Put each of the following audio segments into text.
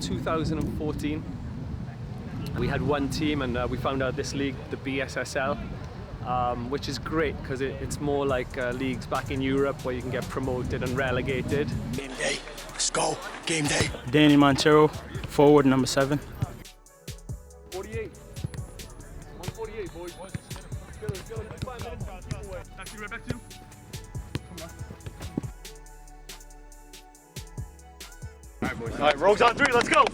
2014. We had one team, and we found out this league, the BSSL, which is great because it's more like leagues back in Europe where you can get promoted and relegated. Game day, let's go, game day. Danny Montero, forward number 7. 48. 148, boys. Let's go. 5 minutes. Back to you, back to you. Come on. All right, boys. All right, Rogues on 3, let's go.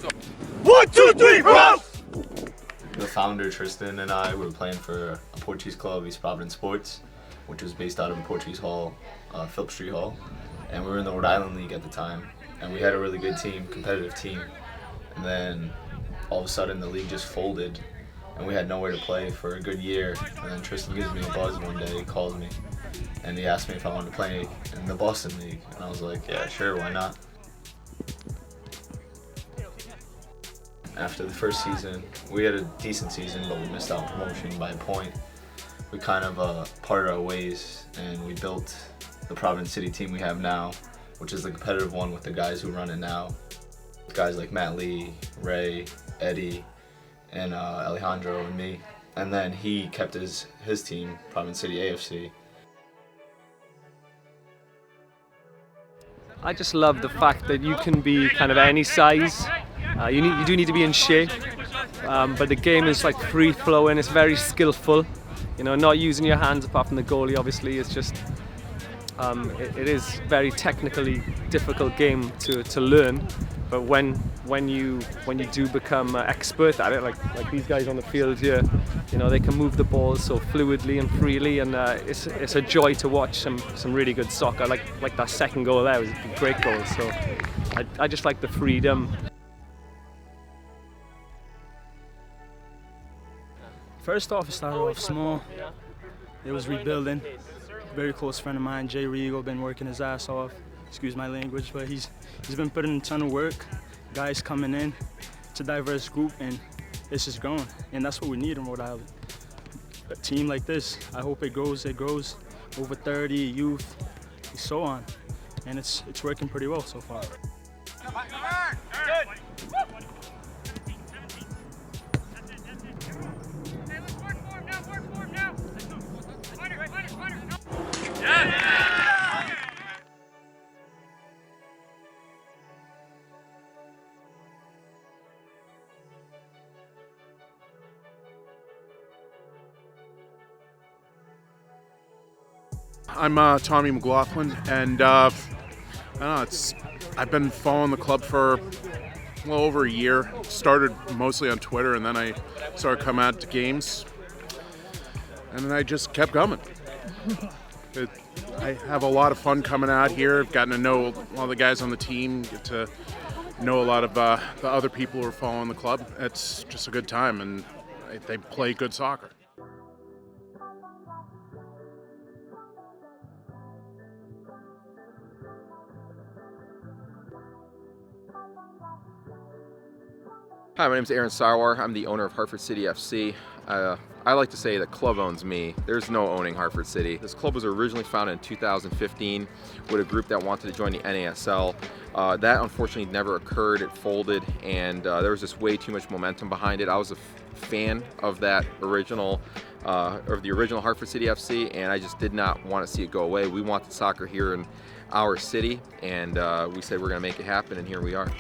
1, 2, 3, Rogues! The founder, Tristan, and I were playing for a Portuguese club, East Providence Sports, which was based out of Portuguese Hall, Phillips Street Hall. And we were in the Rhode Island League at the time. And we had a really good team, competitive team. And then all of a sudden the league just folded and we had nowhere to play for a good year. And then Tristan gives me a buzz one day, he calls me, and he asked me if I wanted to play in the Boston League. And I was like, yeah, sure, why not? After the first season, we had a decent season, but we missed out on promotion by a point. We kind of parted our ways, and we built the Providence City team we have now, which is the competitive one with the guys who run it now. Guys like Matt Lee, Ray, Eddie, and Alejandro and me. And then he kept his team, Providence City AFC. I just love the fact that you can be kind of any size. You do need to be in shape, but the game is like free flowing. It's very skillful. You know, not using your hands apart from the goalie. Obviously, it's just it is very technically difficult game to learn. But when you do become expert at it, like these guys on the field here, you know, they can move the ball so fluidly and freely, and it's a joy to watch some really good soccer. Like that second goal there was a great goal. So I just like the freedom. First off, it started off small. It was rebuilding. Very close friend of mine, Jay Regal, been working his ass off. Excuse my language, but he's been putting in a ton of work. Guys coming in. It's a diverse group, and it's just growing. And that's what we need in Rhode Island. A team like this, I hope it grows. It grows over 30, youth, and so on. And it's working pretty well so far. I'm Tommy McLaughlin, and I don't know, I've been following the club for a little over a year. Started mostly on Twitter, and then I started coming out to games, and then I just kept coming. I have a lot of fun coming out here. I've gotten to know all the guys on the team, get to know a lot of the other people who are following the club. It's just a good time, and they play good soccer. Hi, my name is Aaron Sarwar. I'm the owner of Hartford City FC. I like to say the club owns me. There's no owning Hartford City. This club was originally founded in 2015 with a group that wanted to join the NASL. That unfortunately never occurred. It folded, and there was just way too much momentum behind it. I was a fan of that original, of the original Hartford City FC, and I just did not want to see it go away. We wanted soccer here in our city, and we said we're going to make it happen, and here we are.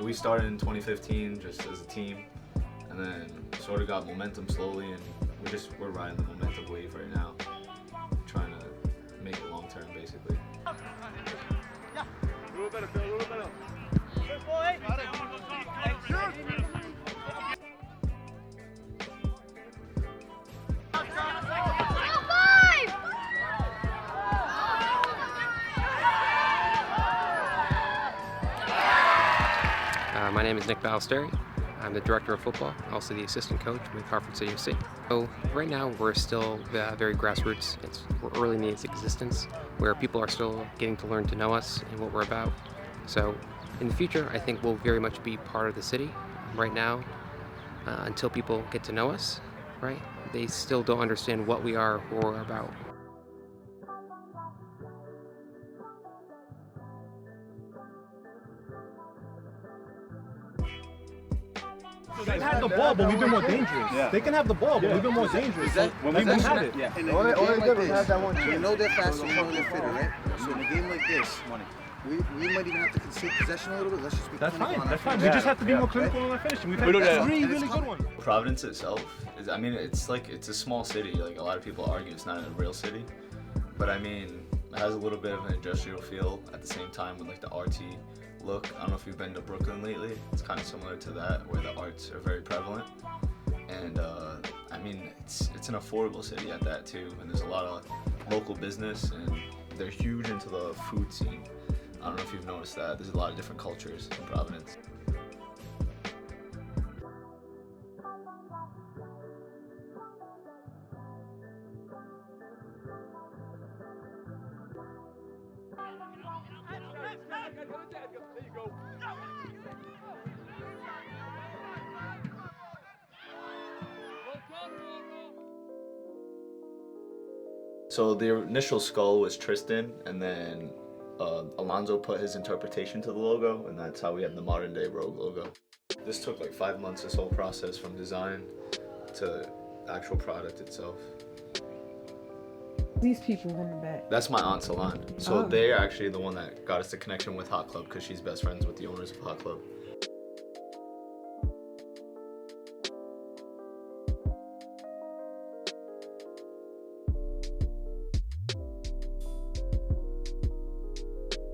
We started in 2015 just as a team, and then sort of got momentum slowly, and we're riding the momentum wave right now, trying to make it long term basically. A little better, Phil, a little better. Good boy. Got it. My name is Nick Ballesteri. I'm the director of football, also the assistant coach with Hartford City FC. So right now we're still very grassroots. We're early in its existence, where people are still getting to learn to know us and what we're about. So in the future, I think we'll very much be part of the city. Right now, until people get to know us, right? They still don't understand what we are or what we're about. They have the ball, but we've been more dangerous. Yeah. They can have the ball, but we've been more dangerous. When we have it. Yeah. All they did have that one. You know they're faster, you know they're fitter, right? So in a game like this, we might even have to concede possession a little bit. Let's just be clinical on our That's fine. We just have to be more clinical on our finishing. We've had three really good ones. Providence itself is, I mean, it's a small city. Like, a lot of people argue it's not a real city, but I mean, it has a little bit of an industrial feel at the same time with like the artsy look. I don't know if you've been to Brooklyn lately. It's kind of similar to that, where the arts are very prevalent. And I mean, it's an affordable city at that too. And there's a lot of local business, and they're huge into the food scene. I don't know if you've noticed that. There's a lot of different cultures in Providence. So the initial skull was Tristan, and then Alonzo put his interpretation to the logo, and that's how we have the modern day Rogue logo. This took like 5 months, this whole process from design to actual product itself. These people coming back. That's my aunt Solange. So they're actually the one that got us the connection with Hot Club, because she's best friends with the owners of Hot Club.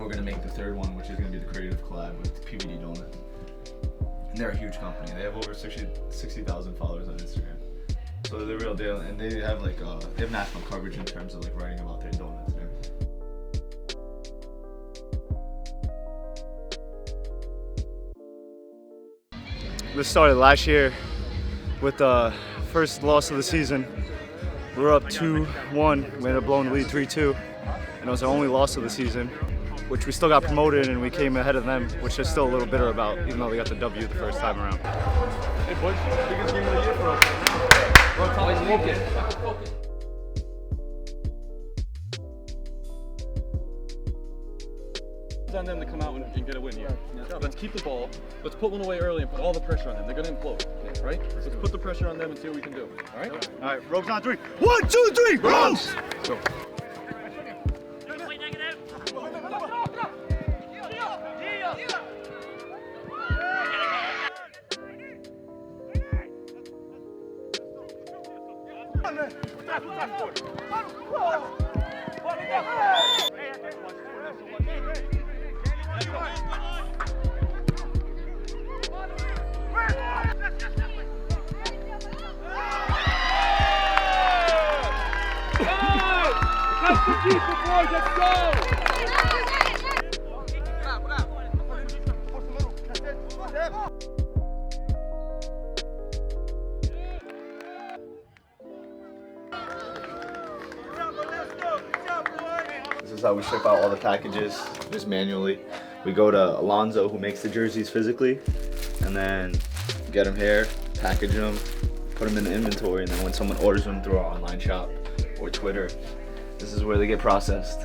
We're gonna make the third one, which is gonna be the creative collab with PVD Donuts. And they're a huge company. They have over 60,000 followers on Instagram. So they're the real deal, and they have like they have national coverage in terms of like writing about their donuts and everything. This started last year with the first loss of the season. We were up 2-1. We ended up blowing the lead 3-2, and it was our only loss of the season, which we still got promoted, and we came ahead of them, which they're still a little bitter about, even though we got the W the first time around. Hey, boys, biggest game of the year for us. It's on them to come out and get a win here. Let's keep the ball. Let's put one away early and put all the pressure on them. They're going to implode, right? Let's put the pressure on them and see what we can do. All right? All right, Rogues on three. 1, 2, 3, Rogues! Go. This is how we ship out all the packages, just manually. We go to Alonzo, who makes the jerseys physically, and then get them here, package them, put them in the inventory, and then when someone orders them through our online shop or Twitter, this is where they get processed.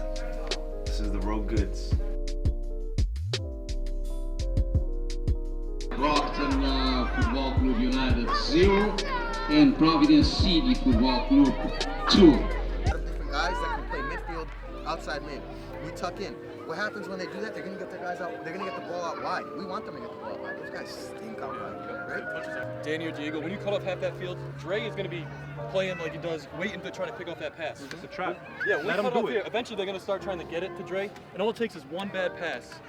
This is the Rogue goods. Brockton Football Club United 0 and Providence City Football Club 2. Different guys that can play midfield, outside mid. We tuck in. What happens when they do that? They're gonna get the guys out. They're gonna get the ball out wide. We want them to get the ball out wide. Those guys stink out wide, right? Danny or Diego, when you cut off half that field, Dre is going to be playing like he does, waiting to try to pick off that pass. It's a trap. Yeah, when we cut off here, eventually they're going to start trying to get it to Dre, and all it takes is one bad pass.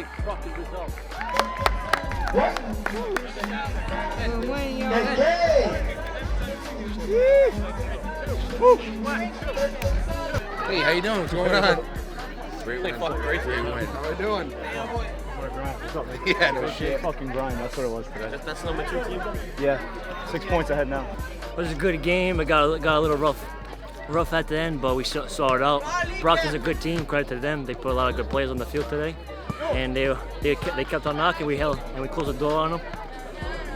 big fucking result. Hey, how you doing? What's going on? Great win. Great win. How we doing? Yeah, no shit. Fucking grind. That's what it was today. That's number 2 team. Yeah, 6 points ahead now. It was a good game. It got a little rough at the end, but we saw it out. Brockton's a good team. Credit to them. They put a lot of good players on the field today, and they kept on knocking. We held and we closed the door on them.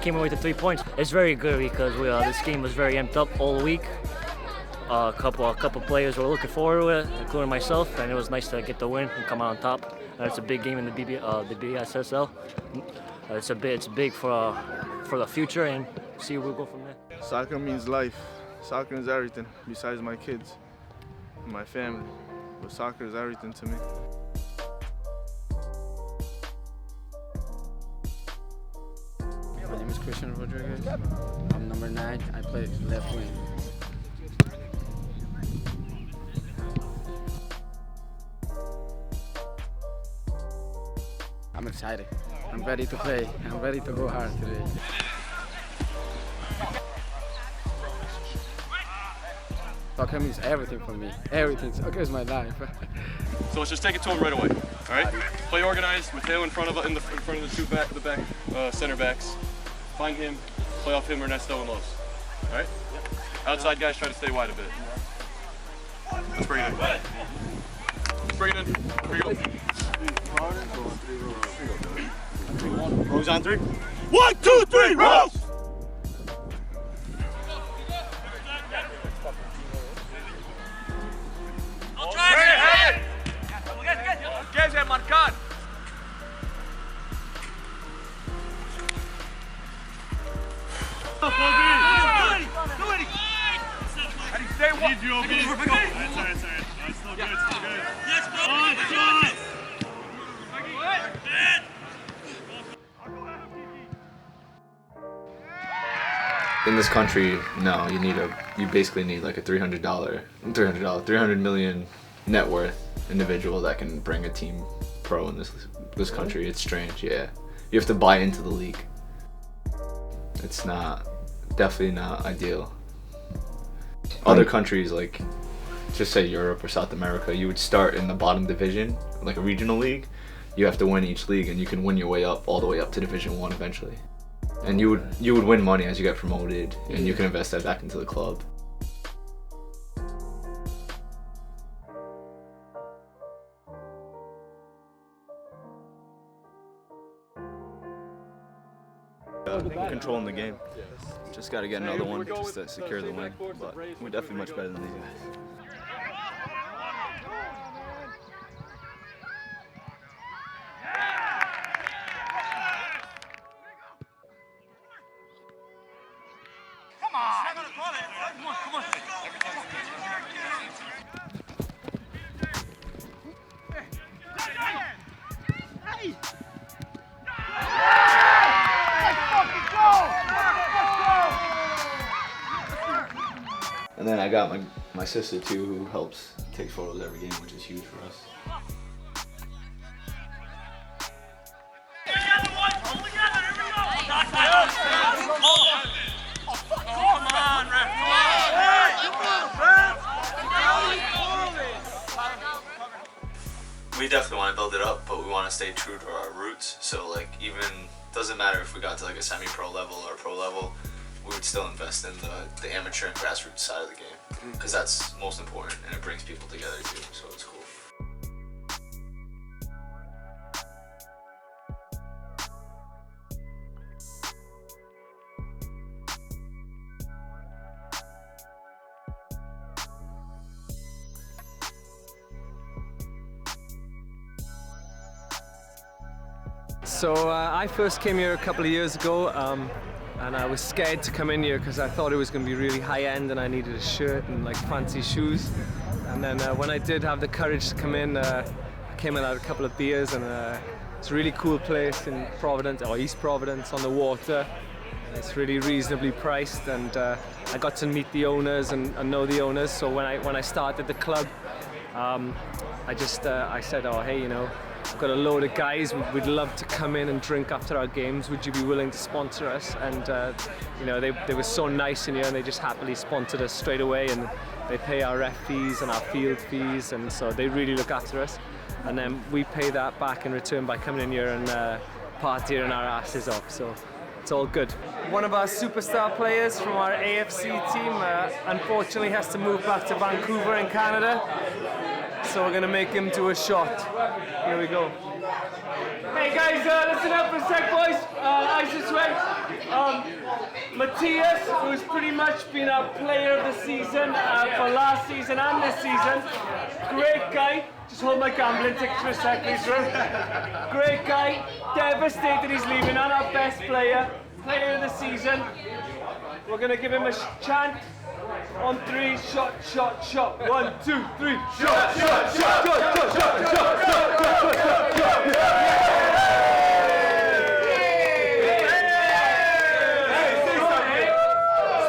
Came away to 3 points. It's very good because this game was very amped up all week. A couple players were looking forward to it, including myself, and it was nice to get the win and come out on top. It's a big game in the BSSL. It's big for the future, and see where we'll go from there. Soccer means life. Soccer is everything besides my kids and my family. But soccer is everything to me. My name is Christian Rodriguez. I'm number 9. I play left wing. I'm excited. I'm ready to play. I'm ready to go hard today. Soccer means everything for me. Everything. Soccer is my life. So let's just take it to him right away. All right. Play organized. Mateo in front of the back center backs. Find him. Play off him, Ernesto, and Los. All right. Outside guys try to stay wide a bit. Let's bring it in. Let's bring it in. Here we go. Rose on 3. 1, 2, 3, Rose! Marcar. Stay one. That's all right. It's still good. Yes, bro. In this country, no, you basically need like a $300 million net worth individual that can bring a team pro in this country. It's strange, yeah. You have to buy into the league. It's definitely not ideal. Other countries, like just say Europe or South America, you would start in the bottom division, like a regional league. You have to win each league, and you can win your way up all the way up to Division 1 eventually. And you would win money as you get promoted, and you can invest that back into the club. Controlling the game. Just got to get another one just to secure the win. But we're definitely much better than these guys. And then I got my sister too, who helps take photos every game, which is huge for us. We definitely want to build it up, but we want to stay true to our roots. So like, even doesn't matter if we got to like a semi-pro level or pro level, we would still invest in the amateur and grassroots side of the game, because that's most important and it brings people together too, so it's cool. So I first came here a couple of years ago, and I was scared to come in here because I thought it was going to be really high-end and I needed a shirt and like fancy shoes. And then when I did have the courage to come in, I came in and had a couple of beers, and it's a really cool place in Providence, or East Providence, on the water. It's really reasonably priced, and I got to meet the owners and know the owners. So when I started the club, I said, oh hey, you know, I've got a load of guys. We'd love to come in and drink after our games. Would you be willing to sponsor us? And you know, they were so nice in here, and they just happily sponsored us straight away. And they pay our ref fees and our field fees, and so they really look after us. And then we pay that back in return by coming in here and partying our asses off. So it's all good. One of our superstar players from our AFC team unfortunately has to move back to Vancouver in Canada. So we're gonna make him do a shot. Here we go. Hey guys, listen up for a sec, boys. Ice and sweat. Matthias, who's pretty much been our player of the season for last season and this season. Great guy. Just hold my gambling tickets for a sec, please, bro. Great guy. Devastated he's leaving. On our best player. Player of the season. We're gonna give him a chant. On 3, shot, shot, shot. 1, 2, 3, shot, shot, shot, shot, shot, shot, shot, shot.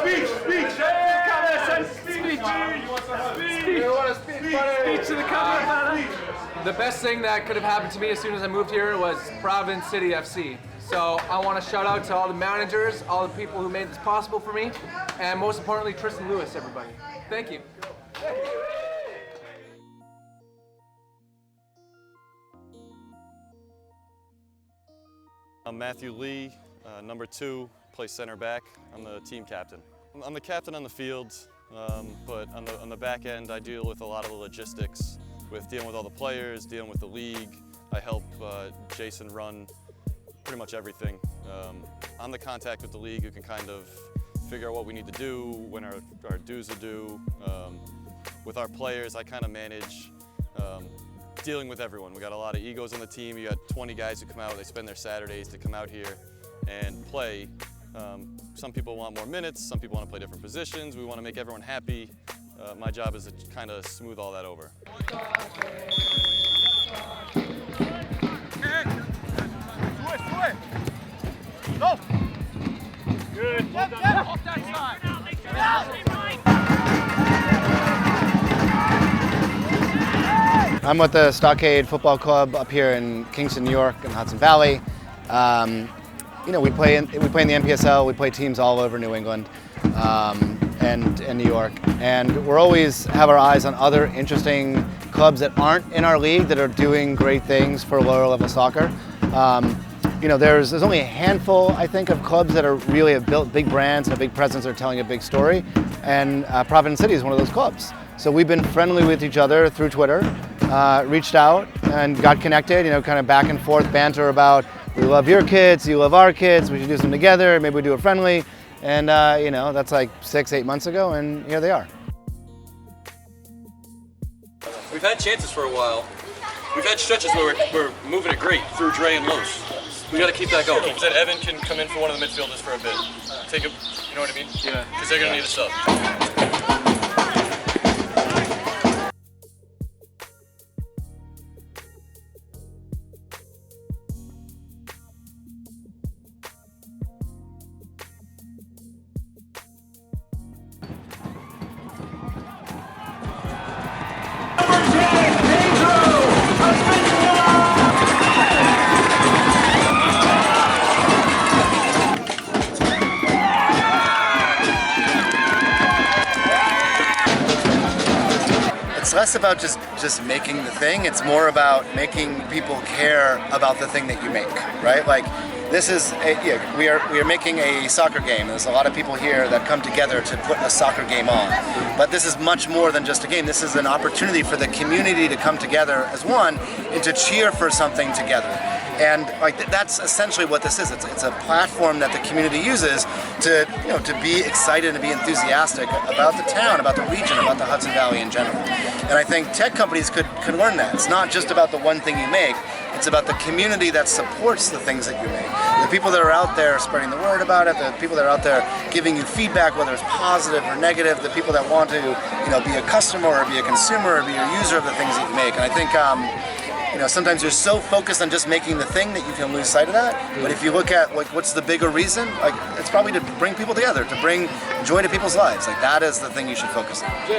Speech, speech. Speech to the camera, man. The best thing that could have happened to me as soon as I moved here was Providence City FC. So I want to shout out to all the managers, all the people who made this possible for me, and most importantly, Tristan Lewis, everybody. Thank you. I'm Matthew Lee, number 2, play center back. I'm the team captain. I'm the captain on the field, but on the back end, I deal with a lot of the logistics, with dealing with all the players, dealing with the league. I help Jason run pretty much everything. I'm the contact with the league who can kind of figure out what we need to do, when our dues are due. With our players, I kind of manage dealing with everyone. We got a lot of egos on the team. You got 20 guys who come out, they spend their Saturdays to come out here and play. Some people want more minutes, some people want to play different positions. We want to make everyone happy. My job is to kind of smooth all that over. Go! Good. Off that side. I'm with the Stockade Football Club up here in Kingston, New York, in the Hudson Valley. You know, we play in the NPSL. We play teams all over New England and New York, and we're always have our eyes on other interesting clubs that aren't in our league that are doing great things for lower level soccer. You know, there's only a handful, I think, of clubs that are really have built big brands and a big presence that are telling a big story, and Providence City is one of those clubs. So we've been friendly with each other through Twitter, reached out and got connected, you know, kind of back and forth banter about, we love your kids, you love our kids, we should do something together, maybe we do it friendly. And, you know, that's like 6-8 months ago, and here they are. We've had chances for a while. We've had stretches where we're moving it great through Dre and Los. We got to keep that going. Then Evan can come in for one of the midfielders for a bit. Take a, you know what I mean? Yeah. Because they're going to need a sub. It's less about just making the thing, it's more about making people care about the thing that you make, right? Like, this is, we are making a soccer game. There's a lot of people here that come together to put a soccer game on. But this is much more than just a game. This is an opportunity for the community to come together as one and to cheer for something together. And like that's essentially what this is. It's a platform that the community uses to, you know, to be excited and to be enthusiastic about the town, about the region, about the Hudson Valley in general. And I think tech companies could learn that. It's not just about the one thing you make. It's about the community that supports the things that you make. The people that are out there spreading the word about it, the people that are out there giving you feedback, whether it's positive or negative, the people that want to, you know, be a customer or be a consumer or be a user of the things that you make. And I think, you know, sometimes you're so focused on just making the thing that you can lose sight of that. But if you look at like what's the bigger reason, like it's probably to bring people together, to bring joy to people's lives. Like that is the thing you should focus on.